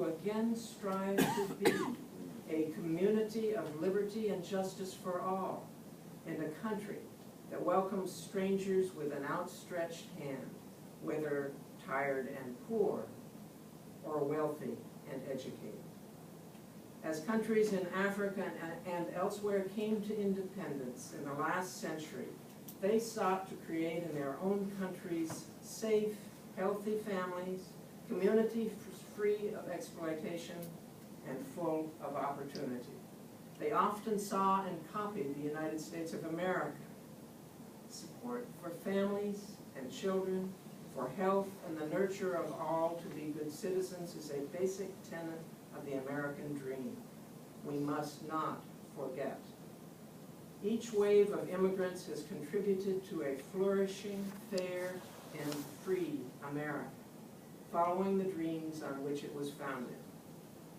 will again strive to be a community of liberty and justice for all, and a country that welcomes strangers with an outstretched hand, whether tired and poor or wealthy and educated. As countries in Africa and elsewhere came to independence in the last century, they sought to create in their own countries safe, healthy families, communities free of exploitation and full of opportunity. They often saw and copied the United States of America. Support for families and children, for health and the nurture of all to be good citizens is a basic tenet of the American dream. We must not forget. Each wave of immigrants has contributed to a flourishing, fair, and free America, following the dreams on which it was founded.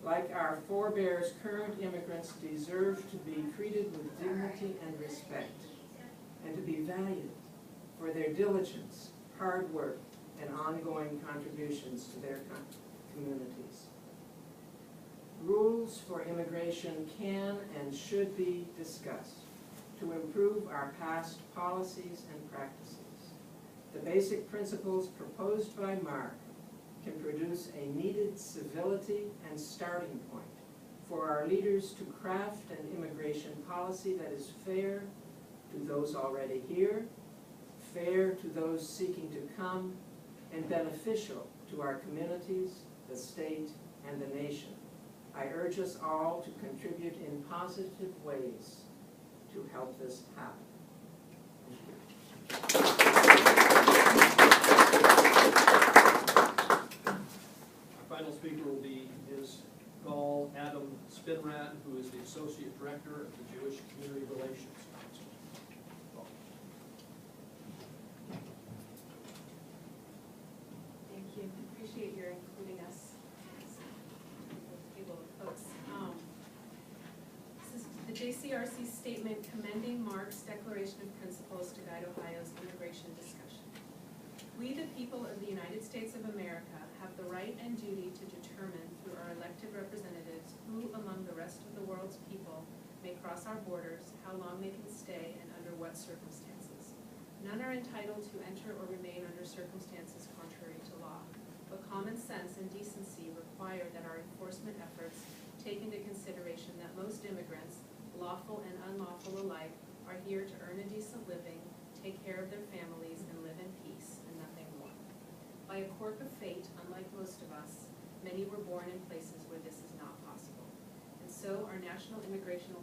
Like our forebears, current immigrants deserve to be treated with dignity and respect, and to be valued for their diligence, hard work, and ongoing contributions to their communities. Rules for immigration can and should be discussed to improve our past policies and practices. The basic principles proposed by Mark can produce a needed civility and starting point for our leaders to craft an immigration policy that is fair to those already here, fair to those seeking to come, and beneficial to our communities, the state, and the nation. I urge us all to contribute in positive ways to help this happen. Thank you. Our final speaker will be Ms. Gall Adam Spinrad, who is the Associate Director of the Jewish Community Relations Council. Thank you. Appreciate your including us as a table of folks. This is the JCRC statement commending Mark's Declaration of Principles to guide Ohio's immigration discussion. We, the people of the United States of America, have the right and duty to determine through our elected representatives who among the rest of the world's people may cross our borders, how long they can stay, and under what circumstances. None are entitled to enter or remain under circumstances contrary to law, but common sense and decency require that our enforcement efforts take into consideration that most immigrants, lawful and unlawful alike, are here to earn a decent living, take care of their families, and live in peace, and nothing more. By a quirk of fate, unlike most of us, many were born in places where this is not possible. And so our national immigration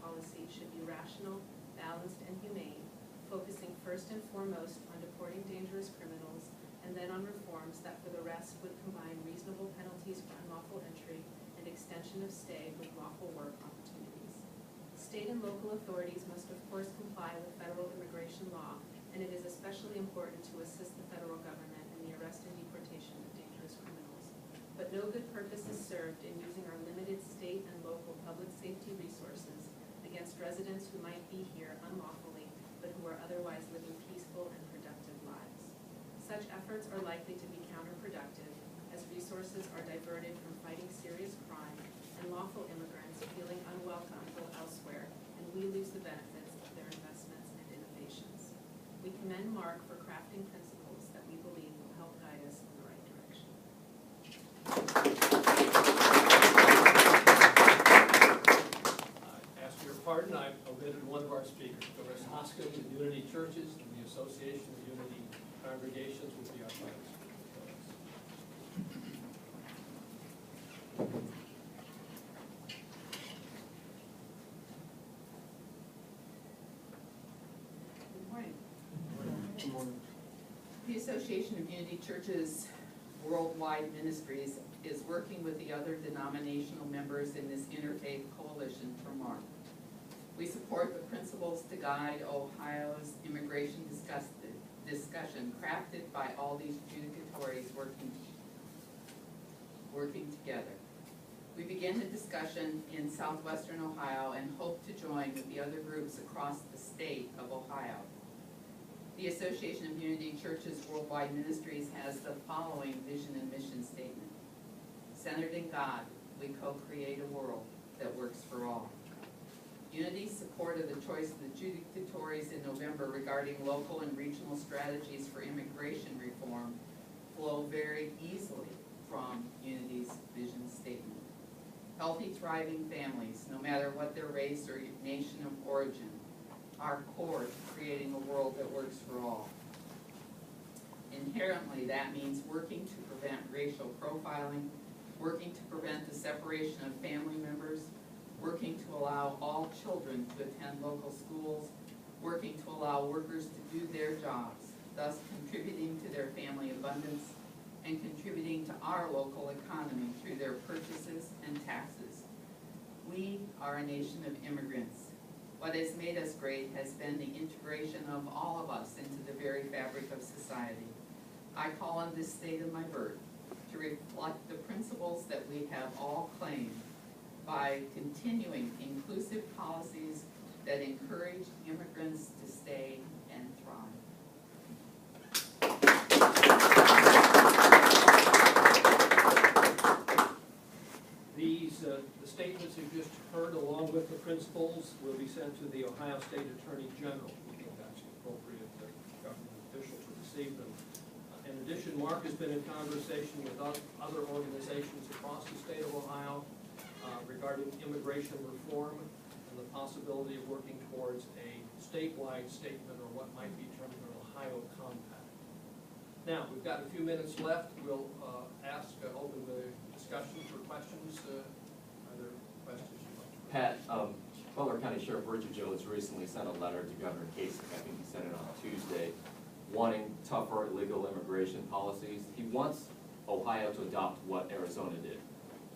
policy should be rational, balanced, and humane, focusing first and foremost on deporting dangerous criminals, and then on reforms that for the rest would combine reasonable penalties for unlawful entry and extension of stay with lawful work opportunities. State and local authorities must of course comply with federal immigration law, and it is especially important to assist the federal government in the arrest and deportation of dangerous criminals. But no good purpose is served in using our limited state and local public safety resources against residents who might be here unlawfully, but who are otherwise living peaceful and productive lives. Such efforts are likely to be counterproductive, as resources are diverted from fighting serious crime, and lawful immigrants feeling unwelcome go elsewhere, and we lose the benefits of their investments and innovations. We commend Mark for crafting principles that we believe will help guide us in the right direction. I ask your pardon, I omitted one of our speakers. Doris Hoskin, the Unity Churches, and the Association of Unity Congregations will be our final speakers. Good morning. Good morning. The Association of Unity Churches Worldwide Ministries is working with the other denominational members in this interfaith coalition for Mark. We support the principles to guide Ohio's immigration discussion crafted by all these judicatories working together. We begin the discussion in southwestern Ohio and hope to join with the other groups across the state of Ohio. The Association of Unity Churches Worldwide Ministries has the following vision and mission statement. Centered in God, we co-create a world that works for all. Unity's support of the choice of the Judicatories in November regarding local and regional strategies for immigration reform flow very easily from Unity's vision statement. Healthy, thriving families, no matter what their race or nation of origin, are core to creating a world that works for all. Inherently, that means working to prevent racial profiling, working to prevent the separation of family members, working to allow all children to attend local schools, working to allow workers to do their jobs, thus contributing to their family abundance and contributing to our local economy through their purchases and taxes. We are a nation of immigrants. What has made us great has been the integration of all of us into the very fabric of society. I call on this state of my birth to reflect the principles that we have all claimed by continuing inclusive policies that encourage immigrants to stay and thrive. The statements you've just heard, along with the principles, will be sent to the Ohio State Attorney General. We think that's an appropriate government official to receive them. In addition, Mark has been in conversation with other organizations across the state of Ohio regarding immigration reform and the possibility of working towards a statewide statement, or what might be termed an Ohio compact. Now, we've got a few minutes left. We'll open the discussion for questions. Are there questions you'd like to Pat, Butler County Sheriff Richard Jones recently sent a letter to Governor Kasich, I think he sent it on Tuesday, wanting tougher illegal immigration policies. He wants Ohio to adopt what Arizona did.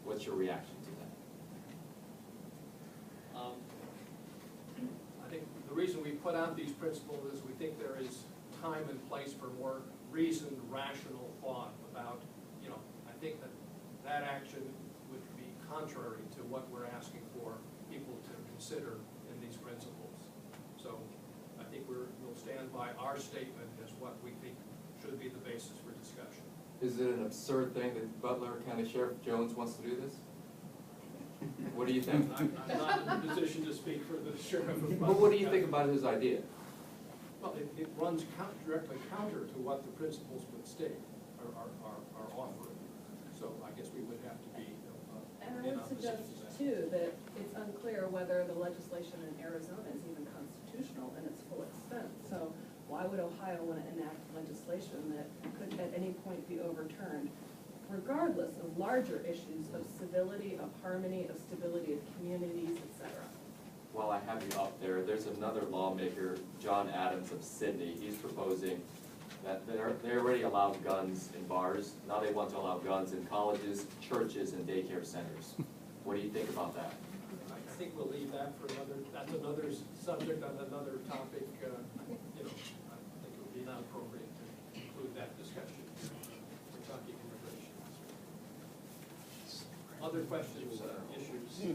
What's your reaction to that? I think the reason we put out these principles is we think there is time and place for more reasoned, rational thought about, I think that action would be contrary to what we're asking for people to consider in these principles. So I think we'll stand by our statement as what we think should be the basis for discussion. Is it an absurd thing that Butler County Sheriff Jones wants to do this? What do you think? I'm not in a position to speak for the sheriff of Butler. But what do you think about his idea? Well, it runs directly counter to what the principles would state are offering. So I guess we would have to be And I in would opposition suggest to that. too, that it's unclear whether the legislation in Arizona is even constitutional in its full extent. So why would Ohio want to enact legislation that could at any point be overturned, regardless of larger issues of civility, of harmony, of stability of communities, etc.? While I have you up there, there's another lawmaker, John Adams of Sydney. He's proposing that they already allow guns in bars. Now they want to allow guns in colleges, churches, and daycare centers. What do you think about that? I think we'll leave that for that's another subject on another topic. I think it would be not appropriate to include that discussion. We're talking immigration. Other questions, issues?